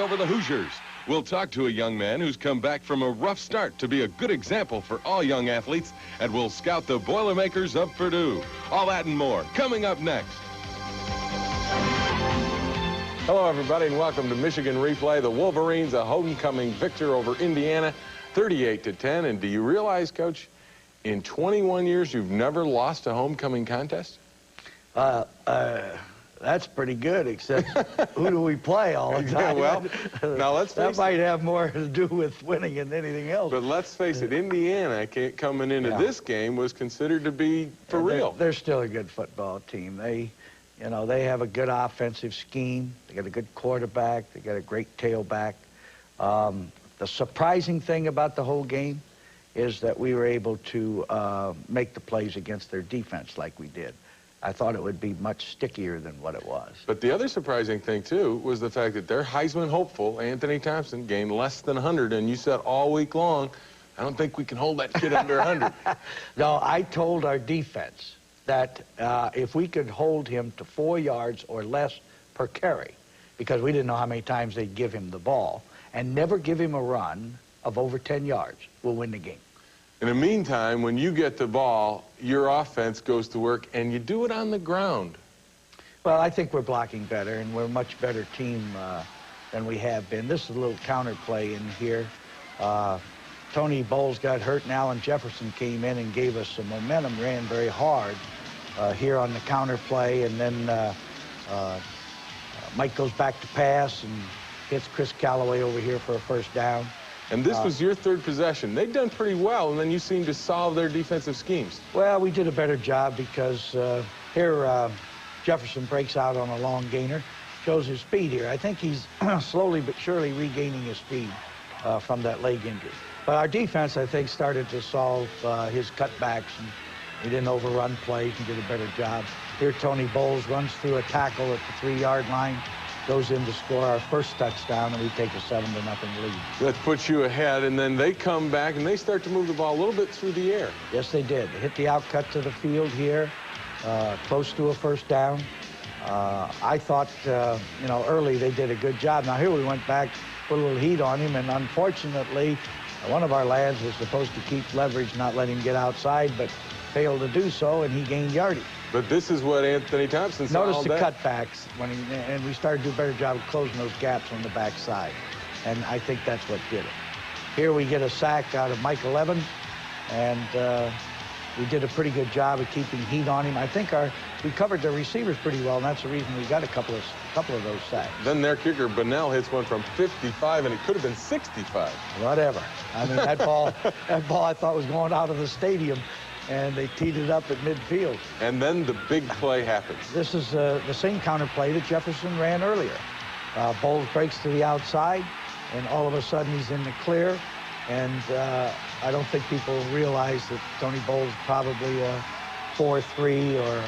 over the Hoosiers. We'll talk to a young man who's come back from a rough start to be a good example for all young athletes, and we'll scout the Boilermakers of Purdue. All that and more coming up next. Hello, everybody, and welcome to Michigan Replay. The Wolverines, a homecoming victor over Indiana, 38-10. And do you realize, Coach, in 21 years, you've never lost a homecoming contest? That's pretty good, except who do we play all the time? Well, now let's face that might have more to do with winning than anything else. But let's face it, Indiana coming into this game was considered to be for real. They're still a good football team. They have a good offensive scheme. They got a good quarterback. They got a great tailback. The surprising thing about the whole game is that we were able to make the plays against their defense like we did. I thought it would be much stickier than what it was. But the other surprising thing, too, was the fact that their Heisman hopeful, Anthony Thompson, gained less than 100, and you said all week long, I don't think we can hold that kid under 100. No, I told our defense that if we could hold him to 4 yards or less per carry, because we didn't know how many times they'd give him the ball, and never give him a run of over 10 yards, we'll win the game. In the meantime, when you get the ball, your offense goes to work, and you do it on the ground. Well, I think we're blocking better, and we're a much better team than we have been. This is a little counter play in here. Tony Bowles got hurt, and Alan Jefferson came in and gave us some momentum, ran very hard here on the counter play, and then Mike goes back to pass and hits Chris Callaway over here for a first down. And this was your third possession. They'd done pretty well, and then you seemed to solve their defensive schemes. Well, we did a better job because here Jefferson breaks out on a long gainer, shows his speed here. I think he's slowly but surely regaining his speed from that leg injury. But our defense, I think, started to solve his cutbacks, and we didn't overrun plays and did a better job. Here Tony Bowles runs through a tackle at the 3-yard line, goes in to score our first touchdown, and we take a 7-0 lead. That puts you ahead, and then they come back, and they start to move the ball a little bit through the air. Yes, they did. They hit the outcut to the field here, close to a first down. I thought, early they did a good job. Now, here we went back, put a little heat on him, and unfortunately, one of our lads was supposed to keep leverage, not let him get outside, but failed to do so, and he gained yardage. But this is what Anthony Thompson saw Notice all the day. cutbacks, and we started to do a better job of closing those gaps on the backside. And I think that's what did it. Here we get a sack out of Michael Evans, and we did a pretty good job of keeping heat on him. I think we covered the receivers pretty well, and that's the reason we got a couple of those sacks. Then their kicker, Bunnell, hits one from 55, and it could have been 65. Whatever. I mean, that ball I thought was going out of the stadium, and they teed it up at midfield. And then the big play happens. This is the same counter play that Jefferson ran earlier. Bowles breaks to the outside, and all of a sudden he's in the clear. And I don't think people realize that Tony Bowles is probably a 4-3 or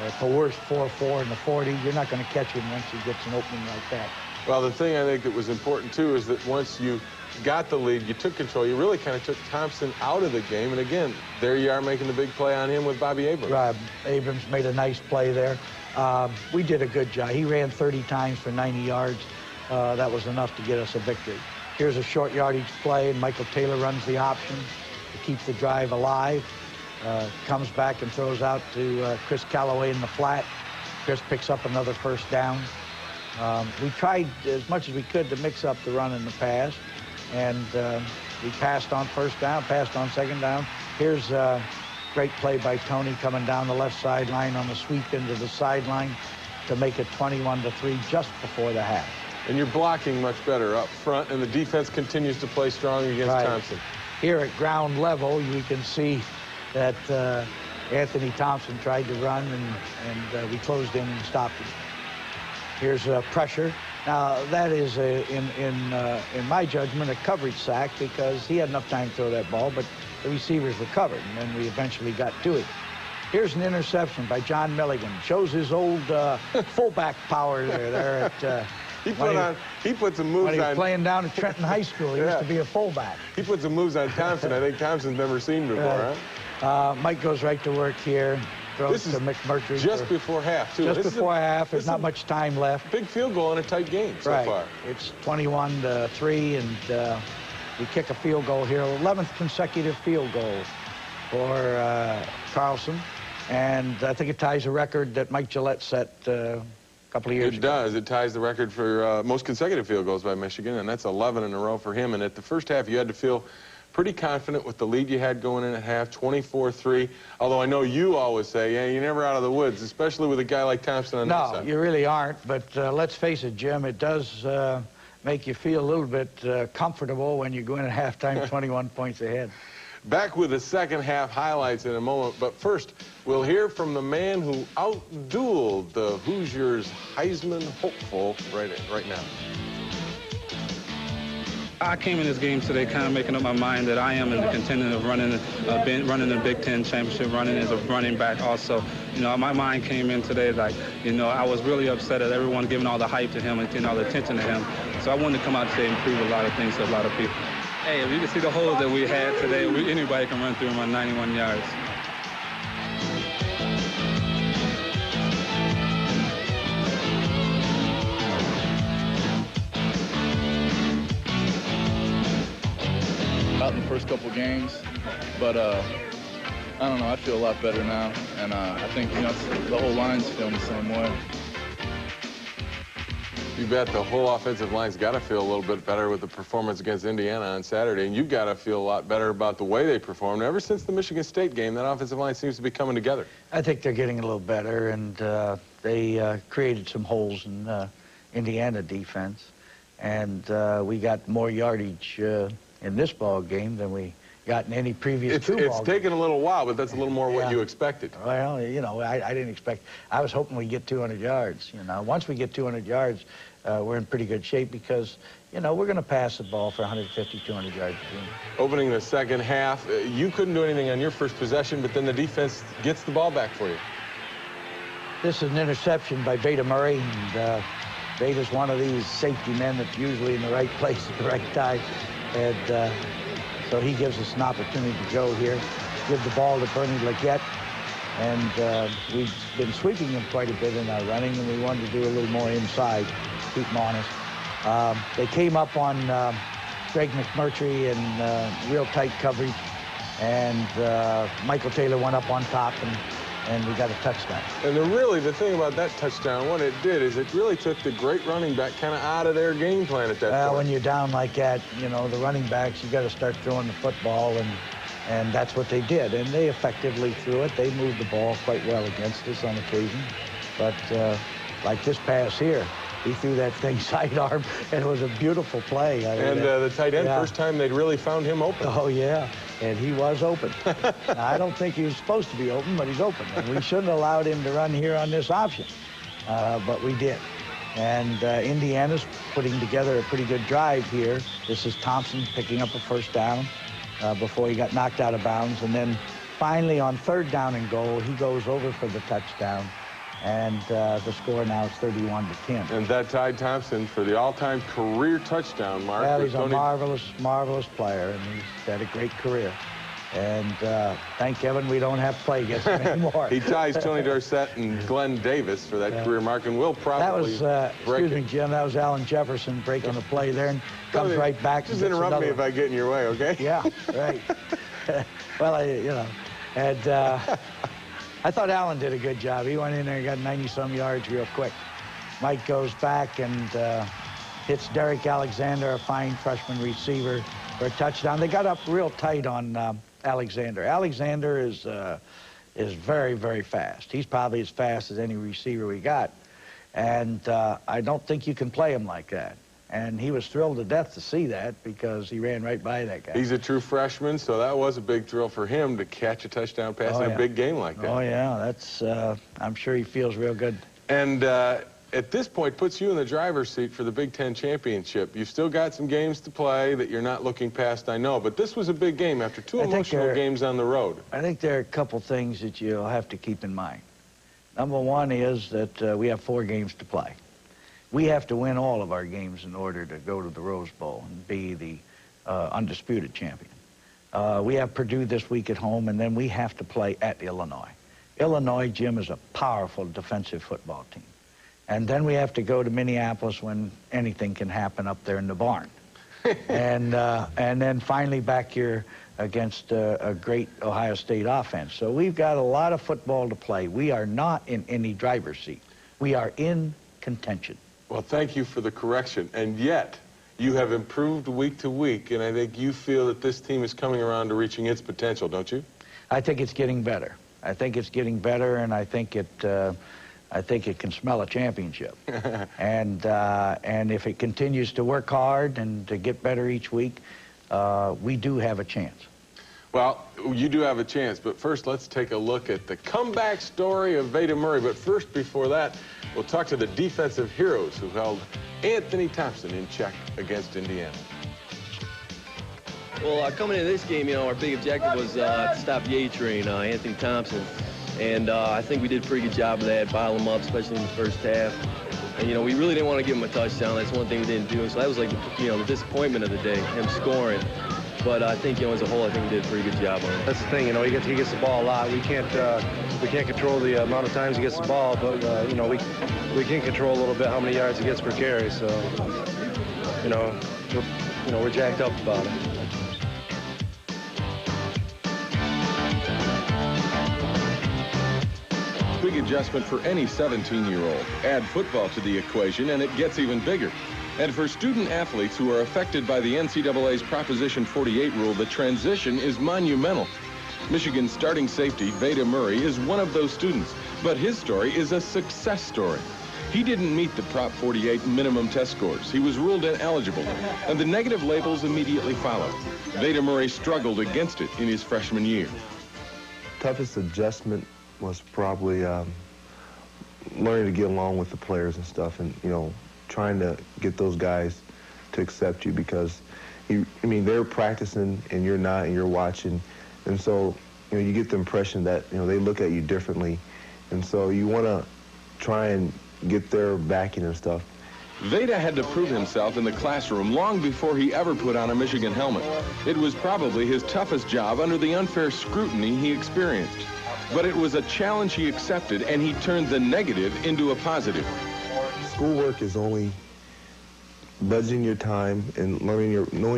at the worst 4-4 in the 40. You're not going to catch him once he gets an opening like that. Well, the thing I think that was important, too, is that once you got the lead, you took control. You really kind of took Thompson out of the game. And again, there you are making the big play on him with Bobby Abrams. Right. Abrams made a nice play there. We did a good job. He ran 30 times for 90 yards. That was enough to get us a victory. Here's a short yardage play, and Michael Taylor runs the option to keep the drive alive. Comes back and throws out to Chris Callaway in the flat. Chris picks up another first down. We tried as much as we could to mix up the run and the pass. And we passed on first down, passed on second down. Here's a great play by Tony coming down the left sideline on the sweep into the sideline to make it 21-3 just before the half. And you're blocking much better up front, and the defense continues to play strong against Thompson. Here at ground level, you can see that Anthony Thompson tried to run, and we closed in and stopped him. Here's pressure. Now, that is, in my judgment, a coverage sack because he had enough time to throw that ball, but the receivers were covered, and then we eventually got to it. Here's an interception by John Milligan. Shows his old fullback power there at... he put some moves on... When he was playing down at Trenton High School, he used to be a fullback. He put some moves on Thompson I think Thompson's never seen before, huh? Mike goes right to work here. throws to McMurtry. Just before half, too. Just this before half. There's not much time left. Big field goal in a tight game so far. It's 21-3, and we kick a field goal here. 11th consecutive field goal for Carlson. And I think it ties a record that Mike Gillette set a couple of years ago. It does. It ties the record for most consecutive field goals by Michigan, and that's 11 in a row for him. And at the first half, you had to feel pretty confident with the lead you had going in at half, 24-3. Although I know you always say, yeah, you're never out of the woods, especially with a guy like Thompson on the side. No, you really aren't. But let's face it, Jim, it does make you feel a little bit comfortable when you go in at halftime 21 points ahead. Back with the second half highlights in a moment, but first, we'll hear from the man who outdueled the Hoosiers' Heisman hopeful right now. I came in this game today kind of making up my mind that I am in the contention of running the Big Ten championship, running as a running back also. You know, my mind came in today like, you know, I was really upset at everyone giving all the hype to him and getting all the attention to him. So I wanted to come out today and prove a lot of things to a lot of people. Hey, if you can see the holes that we had today, anybody can run through them on 91 yards. Out in the first couple games, but I don't know, I feel a lot better now, and I think, you know, the whole line's feeling the same way. You bet the whole offensive line's got to feel a little bit better with the performance against Indiana on Saturday, and you've got to feel a lot better about the way they performed. Ever since the Michigan State game, that offensive line seems to be coming together. I think they're getting a little better, and they created some holes in Indiana defense, and we got more yardage in this ball game than we got in any previous two ball games. It's taken a little while, but that's a little more what you expected. Well, you know, I didn't expect. I was hoping we'd get 200 yards. You know, once we get 200 yards, we're in pretty good shape because, you know, we're going to pass the ball for 150, 200 yards a game. Opening the second half, you couldn't do anything on your first possession, but then the defense gets the ball back for you. This is an interception by Beta Murray, and Beta's one of these safety men that's usually in the right place at the right time. And so he gives us an opportunity to go here, give the ball to Bernie Leggett. And we've been sweeping him quite a bit in our running, and we wanted to do a little more inside, keep him honest. They came up on Greg McMurtry in real tight coverage, and Michael Taylor went up on top, and we got a touchdown. And the thing about that touchdown, what it did is it really took the great running back kind of out of their game plan at that point. When you're down like that, you know, the running backs, you got to start throwing the football, and that's what they did. And they effectively threw it. They moved the ball quite well against us on occasion. But like this pass here, he threw that thing sidearm, and it was a beautiful play. And the tight end, first time they'd really found him open. Oh, yeah. And he was open. Now, I don't think he was supposed to be open, but he's open. And we shouldn't have allowed him to run here on this option. But we did. And Indiana's putting together a pretty good drive here. This is Thompson picking up a first down before he got knocked out of bounds. And then finally on third down and goal, he goes over for the touchdown. And the score now is 31-10. And that tied Thompson for the all-time career touchdown mark. Well, he's a marvelous, marvelous player, and he's had a great career. And thank heaven we don't have to play against him anymore. He ties Tony Dorsett and Glenn Davis for that career mark, and will probably excuse me, Jim, that was Alan Jefferson breaking the play there and comes right back. Just interrupt me if I get in your way, okay? Yeah, right. Well, you know, and I thought Alan did a good job. He went in there and got 90-some yards real quick. Mike goes back and hits Derek Alexander, a fine freshman receiver, for a touchdown. They got up real tight on Alexander. Alexander is very, very fast. He's probably as fast as any receiver we got. And I don't think you can play him like that. And he was thrilled to death to see that because he ran right by that guy. He's a true freshman, so that was a big thrill for him to catch a touchdown pass in a big game like that. Oh, yeah. That's, I'm sure he feels real good. And at this point, puts you in the driver's seat for the Big Ten championship. You've still got some games to play that you're not looking past, I know. But this was a big game after two emotional games on the road. I think there are a couple things that you'll have to keep in mind. Number one is that we have 4 games to play. We have to win all of our games in order to go to the Rose Bowl and be the undisputed champion. We have Purdue this week at home, and then we have to play at Illinois. Illinois, Jim, is a powerful defensive football team. And then we have to go to Minneapolis when anything can happen up there in the barn. and then finally back here against a great Ohio State offense. So we've got a lot of football to play. We are not in any driver's seat. We are in contention. Well, thank you for the correction. And yet, you have improved week to week, and I think you feel that this team is coming around to reaching its potential, don't you? I think it's getting better. I think it's getting better, and I think it can smell a championship. And if it continues to work hard and to get better each week, we do have a chance. Well, you do have a chance, but first let's take a look at the comeback story of Veda Murray. But first, before that, we'll talk to the defensive heroes who held Anthony Thompson in check against Indiana. Well, coming into this game, our big objective was to stop the A train, Anthony Thompson. And I think we did a pretty good job of that, bottle him up, especially in the first half. And, we really didn't want to give him a touchdown. That's one thing we didn't do. So that was like, the disappointment of the day, him scoring. But I think, as a whole, I think we did a pretty good job on it. That's the thing, he gets the ball a lot. We can't control the amount of times he gets the ball, but, we can control a little bit how many yards he gets per carry. So, we're jacked up about it. Big adjustment for any 17-year-old. Add football to the equation, and it gets even bigger. And for student athletes who are affected by the NCAA's Proposition 48 rule, the transition is monumental. Michigan's starting safety, Veda Murray, is one of those students, but his story is a success story. He didn't meet the Prop 48 minimum test scores. He was ruled ineligible, and the negative labels immediately followed. Veda Murray struggled against it in his freshman year. Toughest adjustment was probably learning to get along with the players and stuff, and trying to get those guys to accept you, because they're practicing and you're not, and you're watching, and so you get the impression that they look at you differently, and so you want to try and get their backing and stuff. Veda had to prove himself in the classroom long before he ever put on a Michigan helmet. It was probably his toughest job under the unfair scrutiny he experienced. But it was a challenge he accepted, and he turned the negative into a positive. Schoolwork is only budgeting your time and knowing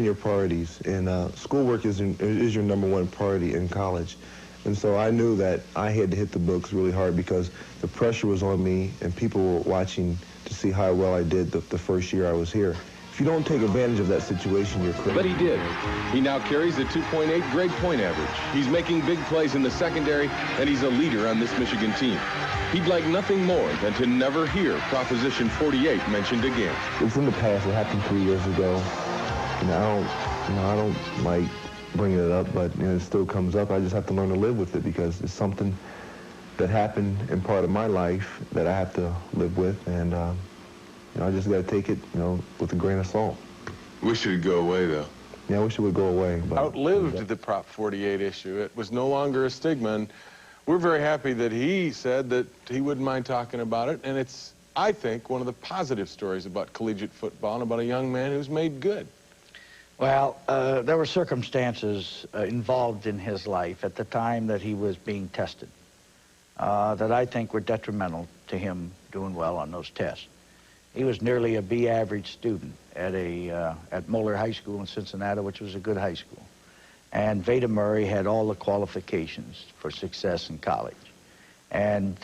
your priorities. And schoolwork is your number one priority in college. And so I knew that I had to hit the books really hard, because the pressure was on me, and people were watching to see how well I did the first year I was here. If you don't take advantage of that situation, you're crazy. But he did. He now carries a 2.8 grade point average. He's making big plays in the secondary, and he's a leader on this Michigan team. He'd like nothing more than to never hear Proposition 48 mentioned again. It's in the past. It happened 3 years ago. I don't like bringing it up, but it still comes up. I just have to learn to live with it, because it's something that happened in part of my life that I have to live with, and I just got to take it, with a grain of salt. Wish it would go away, though. Yeah, I wish it would go away. But outlived the Prop 48 issue. It was no longer a stigma, and we're very happy that he said that he wouldn't mind talking about it, and it's, I think, one of the positive stories about collegiate football and about a young man who's made good. Well, there were circumstances involved in his life at the time that he was being tested that I think were detrimental to him doing well on those tests. He was nearly a B average student at Moeller High School in Cincinnati, which was a good high school. And Veda Murray had all the qualifications for success in college. And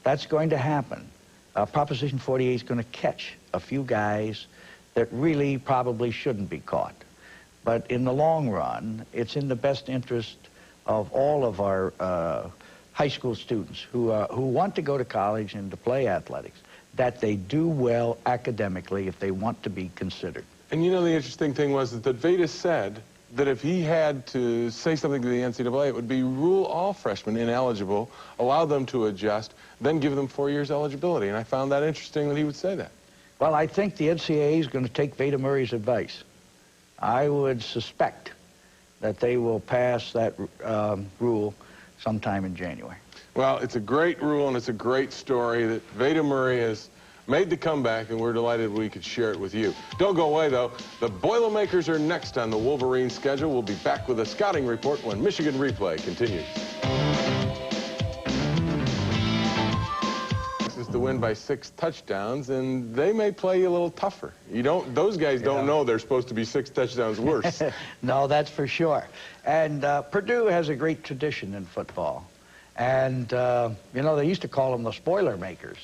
that's going to happen. Proposition 48 is going to catch a few guys that really probably shouldn't be caught. But in the long run, it's in the best interest of all of our high school students who want to go to college and to play athletics, that they do well academically if they want to be considered. And the interesting thing was that Veda said that if he had to say something to the NCAA, it would be rule all freshmen ineligible, allow them to adjust, then give them 4 years eligibility. And I found that interesting that he would say that. Well, I think the NCAA is going to take Veda Murray's advice. I would suspect that they will pass that rule sometime in January. Well, it's a great rule, and it's a great story that Veda Murray has made the comeback, and we're delighted we could share it with you. Don't go away, though. The Boilermakers are next on the Wolverine schedule. We'll be back with a scouting report when Michigan Replay continues. win by 6 touchdowns, and they may play you a little tougher. Those guys don't know they're supposed to be 6 touchdowns worse. No, that's for sure. And Purdue has a great tradition in football. And, you know, they used to call them the spoiler makers.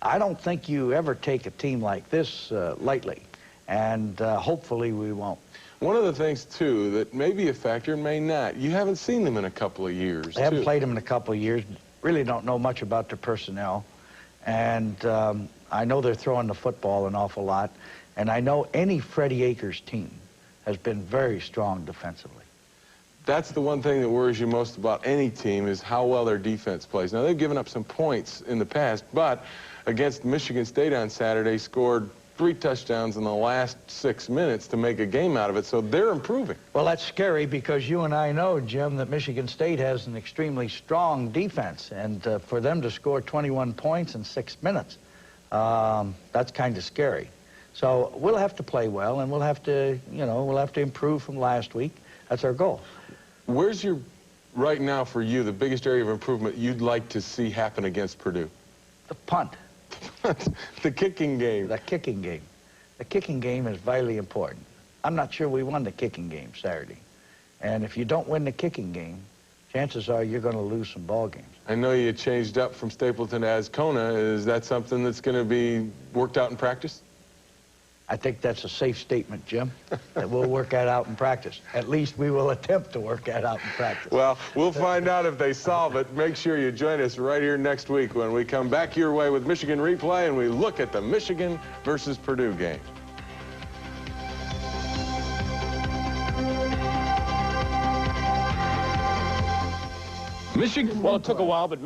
I don't think you ever take a team like this lightly. And hopefully we won't. One of the things, too, that may be a factor and may not, you haven't seen them in a couple of years, I haven't played them in a couple of years. Really don't know much about their personnel. And I know they're throwing the football an awful lot. And I know any Freddie Akers team has been very strong defensively. That's the one thing that worries you most about any team is how well their defense plays. Now, they've given up some points in the past, but against Michigan State on Saturday, scored 3 touchdowns in the last 6 minutes to make a game out of it, so they're improving. Well, that's scary because you and I know, Jim, that Michigan State has an extremely strong defense, and for them to score 21 points in 6 minutes, that's kind of scary. So we'll have to play well, and we'll have to, you know, we'll have to improve from last week. That's our goal. Where's right now for you, the biggest area of improvement you'd like to see happen against Purdue? The punt. The kicking game. The kicking game. The kicking game is vitally important. I'm not sure we won the kicking game Saturday. And if you don't win the kicking game, chances are you're going to lose some ball games. I know you changed up from Stapleton to Ascona. Is that something that's going to be worked out in practice? I think that's a safe statement, Jim, that we'll work that out in practice. At least we will attempt to work that out in practice. Well, we'll find out if they solve it. Make sure you join us right here next week when we come back your way with Michigan Replay and we look at the Michigan versus Purdue game. Michigan. Well, it took a while, but